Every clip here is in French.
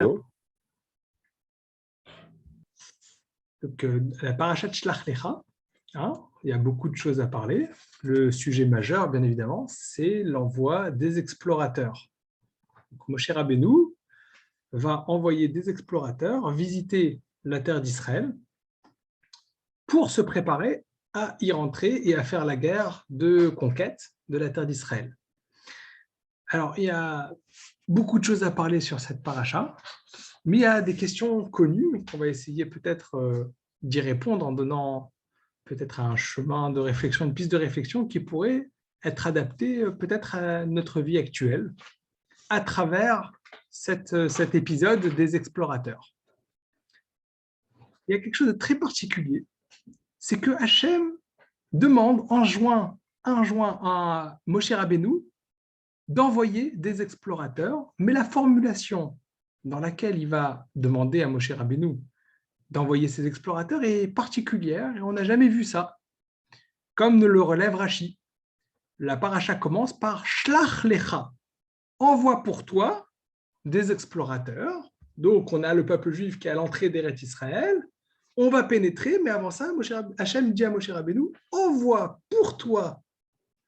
Oh. Donc, la parashat Shlach Lecha, il y a beaucoup de choses à parler. Le sujet majeur, bien évidemment, c'est l'envoi des explorateurs. Donc, Moshe Rabbeinu va envoyer des explorateurs visiter la terre d'Israël pour se préparer à y rentrer et à faire la guerre de conquête de la terre d'Israël. Alors, il y a beaucoup de choses à parler sur cette paracha, mais il y a des questions connues qu'on va essayer peut-être d'y répondre en donnant peut-être un chemin de réflexion, une piste de réflexion qui pourrait être adaptée peut-être à notre vie actuelle à travers cet épisode des explorateurs. Il y a quelque chose de très particulier, c'est que Hachem demande, enjoint à Moshe Rabbeinu d'envoyer des explorateurs, mais la formulation dans laquelle il va demander à Moshe Rabbeinu d'envoyer ces explorateurs est particulière et on n'a jamais vu ça, comme ne le relève Rashi. La paracha commence par Shlach Lecha, envoie pour toi des explorateurs. Donc on a le peuple juif qui est à l'entrée d'Eretz Israël, on va pénétrer, mais avant ça, Hachem dit à Moshe Rabbeinu, envoie pour toi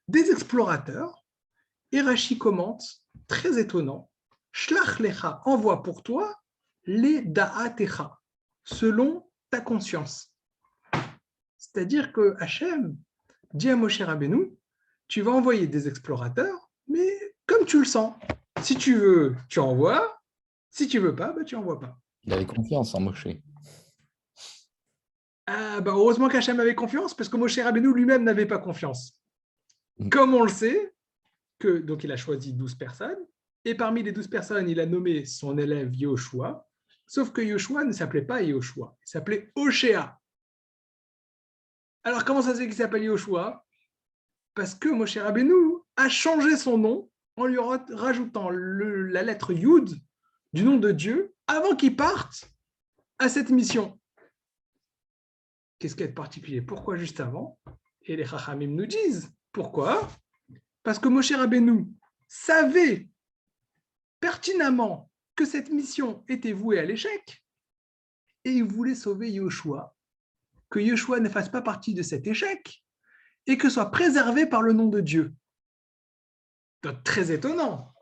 des explorateurs. Et Rashi commente, très étonnant, Shlach Lecha, envoie pour toi les Da'atecha, selon ta conscience. C'est-à-dire que Hachem dit à Moshe Rabbeinu, tu vas envoyer des explorateurs, mais comme tu le sens. Si tu veux, tu envoies. Si tu veux pas, tu envoies pas. Il avait confiance en Moshe. Heureusement qu'Hachem avait confiance, parce que Moshe Rabbeinu lui-même n'avait pas confiance. Comme on le sait, donc il a choisi 12 personnes, et parmi les 12 personnes, il a nommé son élève Yoshua, sauf que Yoshua ne s'appelait pas Yoshua, il s'appelait Oshéa. Alors comment ça se fait qu'il s'appelle Yoshua? Parce que Moshe Rabbeinu a changé son nom en lui rajoutant la lettre Yud du nom de Dieu avant qu'il parte à cette mission. Qu'est-ce qu'il y a de particulier? Pourquoi juste avant? Et les Chachamim nous disent pourquoi? Parce que Moshe Rabbeinu savait pertinemment que cette mission était vouée à l'échec et il voulait sauver Yoshua, que Yoshua ne fasse pas partie de cet échec et que soit préservé par le nom de Dieu. Donc, très étonnant.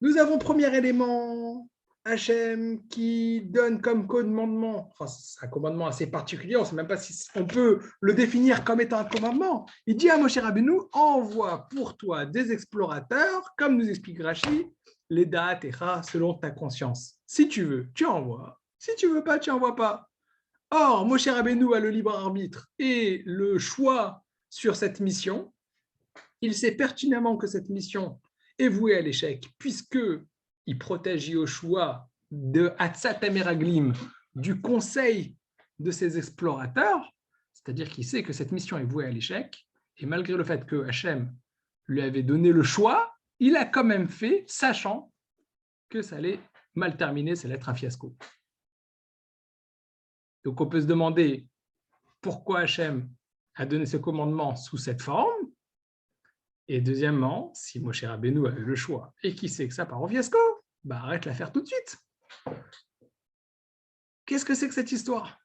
Nous avons premier élément, Hachem, qui donne comme commandement, enfin c'est un commandement assez particulier, on ne sait même pas si on peut le définir comme étant un commandement. Il dit à Moshe Rabbeinu, envoie pour toi des explorateurs, comme nous explique Rashi, les da'atecha selon ta conscience. Si tu veux, tu envoies. Si tu veux pas, tu envoies pas. Or, Moshe Rabbeinu a le libre arbitre et le choix sur cette mission. Il sait pertinemment que cette mission est vouée à l'échec, puisqu'il protège Yoshua de Hatzat Ameraglim, du conseil de ses explorateurs, c'est-à-dire qu'il sait que cette mission est vouée à l'échec, et malgré le fait que Hachem lui avait donné le choix, il a quand même fait, sachant que ça allait mal terminer, ça allait être un fiasco. Donc on peut se demander pourquoi Hachem a donné ce commandement sous cette forme. Et deuxièmement, si Moshe Rabbeinu avait le choix et qu'il sait que ça part au fiasco, arrête l'affaire tout de suite. Qu'est-ce que c'est que cette histoire?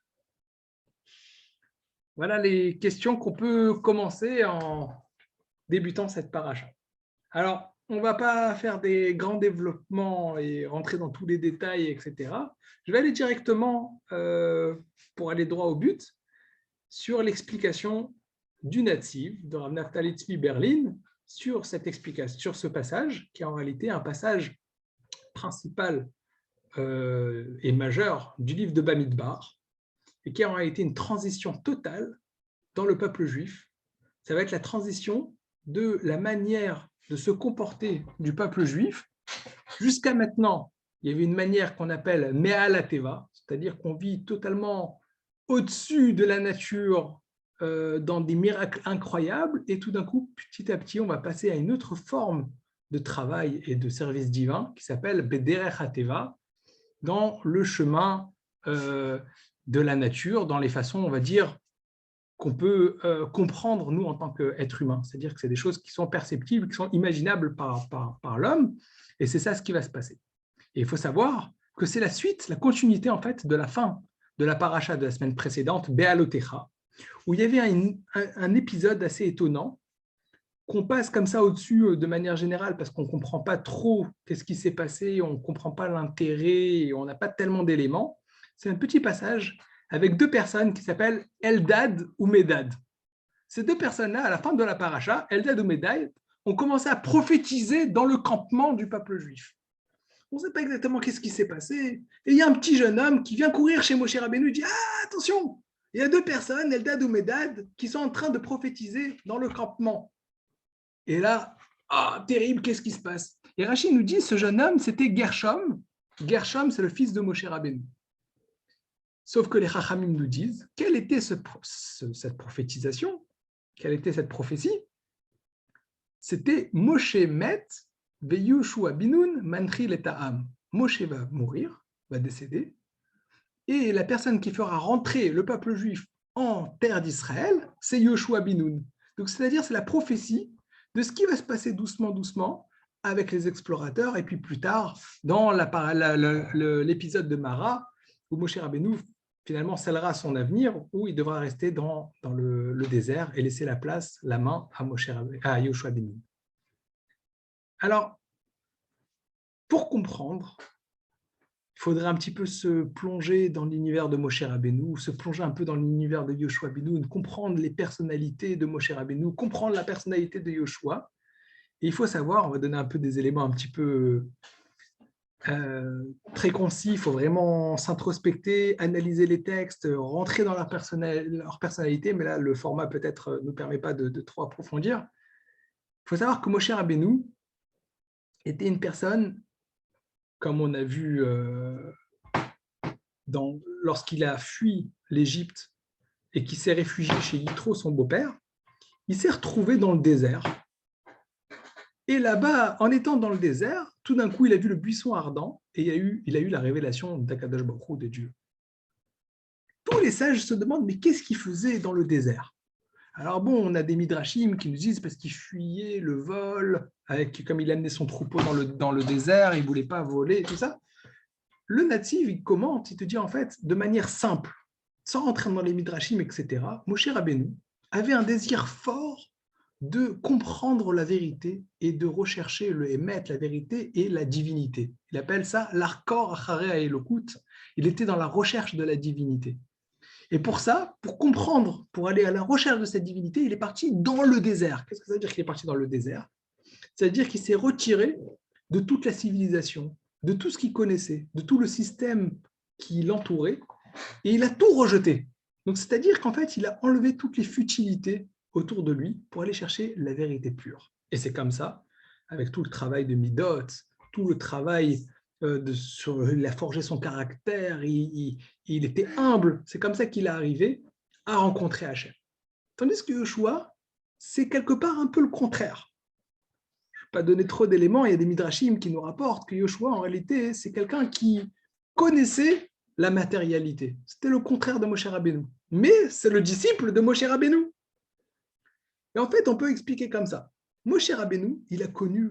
Voilà les questions qu'on peut commencer en débutant cette paracha. Alors, on ne va pas faire des grands développements et rentrer dans tous les détails, etc. Je vais aller directement, pour aller droit au but, sur l'explication du Netziv de Rav Naftali Tzvi Berlin sur cette explication, sur ce passage, qui est en réalité un passage principal et majeur du livre de Bamidbar, et qui est en réalité une transition totale dans le peuple juif. Ça va être la transition de la manière de se comporter du peuple juif. Jusqu'à maintenant, il y avait une manière qu'on appelle Me'al HaTeva, c'est-à-dire qu'on vit totalement au-dessus de la nature, dans des miracles incroyables, et tout d'un coup, petit à petit, on va passer à une autre forme de travail et de service divin qui s'appelle Bederech HaTeva, dans le chemin de la nature, dans les façons, on va dire, qu'on peut comprendre, nous, en tant qu'êtres humains. C'est-à-dire que c'est des choses qui sont perceptibles, qui sont imaginables par l'homme, et c'est ça ce qui va se passer. Et il faut savoir que c'est la suite, la continuité en fait de la fin de la paracha de la semaine précédente, Be'alotecha, où il y avait un épisode assez étonnant qu'on passe comme ça au-dessus de manière générale parce qu'on ne comprend pas trop qu'est-ce qui s'est passé, on ne comprend pas l'intérêt, et on n'a pas tellement d'éléments. C'est un petit passage avec deux personnes qui s'appellent Eldad ou Medad. Ces deux personnes-là, à la fin de la paracha, Eldad ou Medad, ont commencé à prophétiser dans le campement du peuple juif. On ne sait pas exactement qu'est-ce qui s'est passé. Et il y a un petit jeune homme qui vient courir chez Moshe Rabbeinu et dit « Ah, attention, il y a deux personnes, Eldad ou Medad, qui sont en train de prophétiser dans le campement. » Et là, terrible, qu'est-ce qui se passe? Et Rachid nous dit, ce jeune homme, c'était Gershom. Gershom, c'est le fils de Moshe Rabbeinu. Sauf que les Chachamim nous disent, quelle était cette prophétisation? Quelle était cette prophétie? C'était Moshe met veYoshua binun manchil et ta'am. Moshe va mourir, va décéder, et la personne qui fera rentrer le peuple juif en terre d'Israël, c'est Yoshua binun. Donc, c'est-à-dire, c'est la prophétie de ce qui va se passer doucement, doucement avec les explorateurs, et puis plus tard, dans l'épisode de Mara, où Moshe Rabbeinu finalement scellera son avenir, où il devra rester dans le désert et laisser la place, la main à Yoshua Binun. Alors, pour comprendre, il faudrait un petit peu se plonger dans l'univers de Moshe Rabbeinu, se plonger un peu dans l'univers de Yoshua Binun, comprendre les personnalités de Moshe Rabbeinu, comprendre la personnalité de Yoshua. Et il faut savoir, on va donner un peu des éléments un petit peu très concis, il faut vraiment s'introspecter, analyser les textes, rentrer dans leur personnalité, mais là, le format peut-être ne nous permet pas de trop approfondir. Il faut savoir que Moshe Rabbeinu était une personne, comme on a vu lorsqu'il a fui l'Égypte et qu'il s'est réfugié chez Yitro, son beau-père, il s'est retrouvé dans le désert. Et là-bas, en étant dans le désert, tout d'un coup, il a vu le buisson ardent et il a eu la révélation d'Akadosh Baruch Hu, de Dieu. Tous les sages se demandent, mais qu'est-ce qu'il faisait dans le désert? Alors bon, on a des midrashim qui nous disent parce qu'il fuyait le vol, comme il amenait son troupeau dans le désert, il ne voulait pas voler, tout ça. Le natif, il commente, il te dit en fait, de manière simple, sans rentrer dans les midrashim, etc., Moshe Rabbeinu avait un désir fort de comprendre la vérité et de rechercher le émet, la vérité et la divinité. Il appelle ça l'arkor acharei elokut. Il était dans la recherche de la divinité. Et pour ça, pour comprendre, pour aller à la recherche de cette divinité, il est parti dans le désert. Qu'est-ce que ça veut dire qu'il est parti dans le désert? Ça veut dire qu'il s'est retiré de toute la civilisation, de tout ce qu'il connaissait, de tout le système qui l'entourait, et il a tout rejeté. Donc, c'est-à-dire qu'en fait, il a enlevé toutes les futilités autour de lui pour aller chercher la vérité pure. Et c'est comme ça, avec tout le travail de Midot, tout le travail il a forgé son caractère, il était humble, c'est comme ça qu'il est arrivé à rencontrer Hachem. Tandis que Yoshua, c'est quelque part un peu le contraire. Je ne vais pas donner trop d'éléments, il y a des midrashim qui nous rapportent que Yoshua, en réalité, c'est quelqu'un qui connaissait la matérialité. C'était le contraire de Moshe Rabbeinu. Mais c'est le disciple de Moshe Rabbeinu. Et en fait, on peut expliquer comme ça. Moshe Rabbeinu, il a connu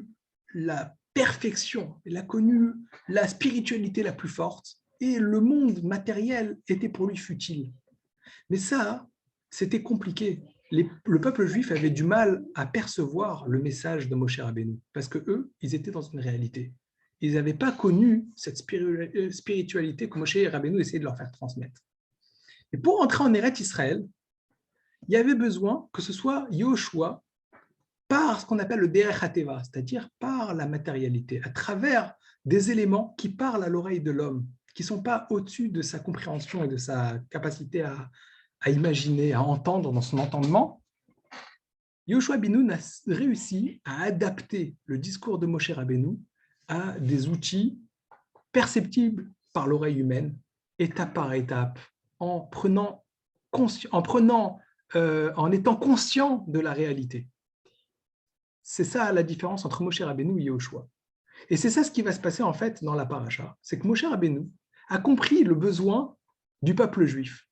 la perfection, il a connu la spiritualité la plus forte, et le monde matériel était pour lui futile. Mais ça, c'était compliqué. Le peuple juif avait du mal à percevoir le message de Moshe Rabbeinu, parce que eux, ils étaient dans une réalité. Ils n'avaient pas connu cette spiritualité que Moshe Rabbeinu essayait de leur faire transmettre. Et pour entrer en Eretz Israël, il y avait besoin que ce soit Yoshua par ce qu'on appelle le Derech HaTeva, c'est-à-dire par la matérialité, à travers des éléments qui parlent à l'oreille de l'homme, qui ne sont pas au-dessus de sa compréhension et de sa capacité à imaginer, à entendre dans son entendement. Yoshua Binun a réussi à adapter le discours de Moshe Rabbeinu à des outils perceptibles par l'oreille humaine, étape par étape, en étant conscient de la réalité. C'est ça la différence entre Moshe Rabbeinu et Yoshua. Et c'est ça ce qui va se passer en fait dans la paracha. C'est que Moshe Rabbeinu a compris le besoin du peuple juif.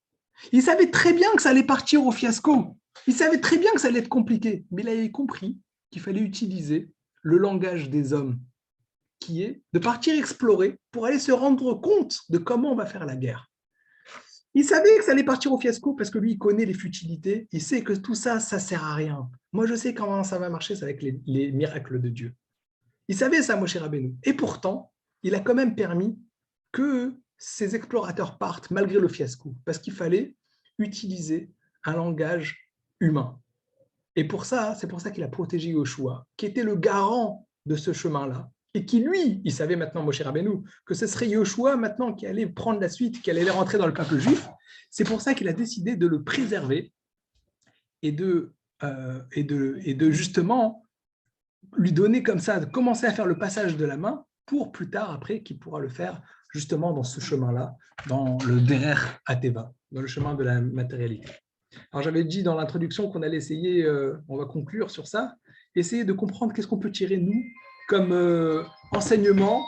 Il savait très bien que ça allait partir au fiasco. Il savait très bien que ça allait être compliqué. Mais il avait compris qu'il fallait utiliser le langage des hommes. qui est de partir explorer pour aller se rendre compte de comment on va faire la guerre. Il savait que ça allait partir au fiasco parce que lui, il connaît les futilités, il sait que tout ça, ça ne sert à rien. Moi, je sais comment ça va marcher, c'est avec les miracles de Dieu. Il savait ça, Moshe Rabbeinu. Et pourtant, il a quand même permis que ces explorateurs partent malgré le fiasco, parce qu'il fallait utiliser un langage humain. Et pour ça, c'est pour ça qu'il a protégé Yoshua, qui était le garant de ce chemin-là, et qui, lui, il savait maintenant, Moshe Rabbeinu, que ce serait Yoshua maintenant qui allait prendre la suite, qui allait rentrer dans le peuple juif. C'est pour ça qu'il a décidé de le préserver et de justement lui donner comme ça, de commencer à faire le passage de la main pour plus tard, après, qu'il pourra le faire justement dans ce chemin-là, dans le Derer Ateva, dans le chemin de la matérialité. Alors, j'avais dit dans l'introduction qu'on allait essayer, on va conclure sur ça, essayer de comprendre qu'est-ce qu'on peut tirer, nous, comme enseignement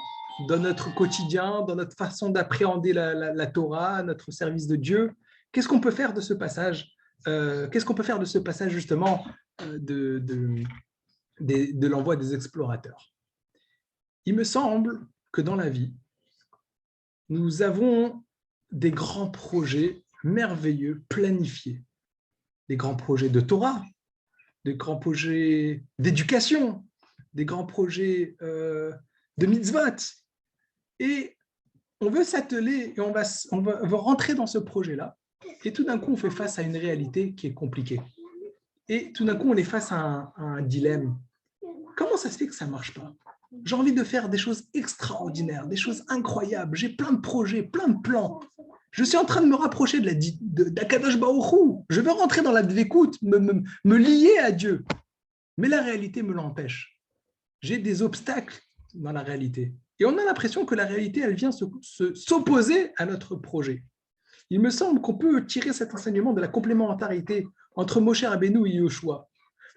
dans notre quotidien, dans notre façon d'appréhender la Torah, notre service de Dieu. Qu'est-ce qu'on peut faire de ce passage Qu'est-ce qu'on peut faire de ce passage, justement, de l'envoi des explorateurs? Il me semble que dans la vie, nous avons des grands projets merveilleux, planifiés. Des grands projets de Torah, des grands projets d'éducation, des grands projets de mitzvot. Et on veut s'atteler et on va rentrer dans ce projet-là. Et tout d'un coup, on fait face à une réalité qui est compliquée. Et tout d'un coup, on est face à un dilemme. Comment ça se fait que ça ne marche pas? J'ai envie de faire des choses extraordinaires, des choses incroyables. J'ai plein de projets, plein de plans. Je suis en train de me rapprocher d'Akadosh Baruch Hu. Je veux rentrer dans la dvékout, me lier à Dieu. Mais la réalité me l'empêche. J'ai des obstacles dans la réalité. Et on a l'impression que la réalité, elle vient s'opposer à notre projet. Il me semble qu'on peut tirer cet enseignement de la complémentarité entre Moshe Rabbeinu et Yoshua.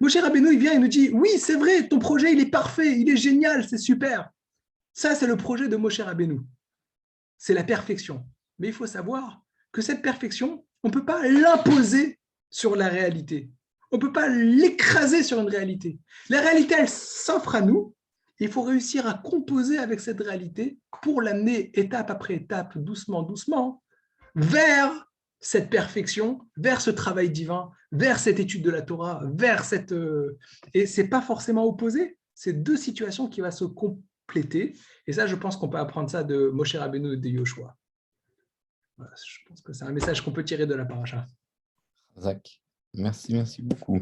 Moshe Rabbeinu, il vient et nous dit, oui, c'est vrai, ton projet, il est parfait, il est génial, c'est super. Ça, c'est le projet de Moshe Rabbeinu. C'est la perfection. Mais il faut savoir que cette perfection, on ne peut pas l'imposer sur la réalité. On ne peut pas l'écraser sur une réalité. La réalité, elle s'offre à nous. Il faut réussir à composer avec cette réalité pour l'amener étape après étape, doucement, doucement, vers cette perfection, vers ce travail divin, vers cette étude de la Torah, vers cette... Et ce n'est pas forcément opposé. C'est deux situations qui vont se compléter. Et ça, je pense qu'on peut apprendre ça de Moshe Rabbeinu et de Yoshua. Voilà, je pense que c'est un message qu'on peut tirer de la paracha. Zach, merci beaucoup.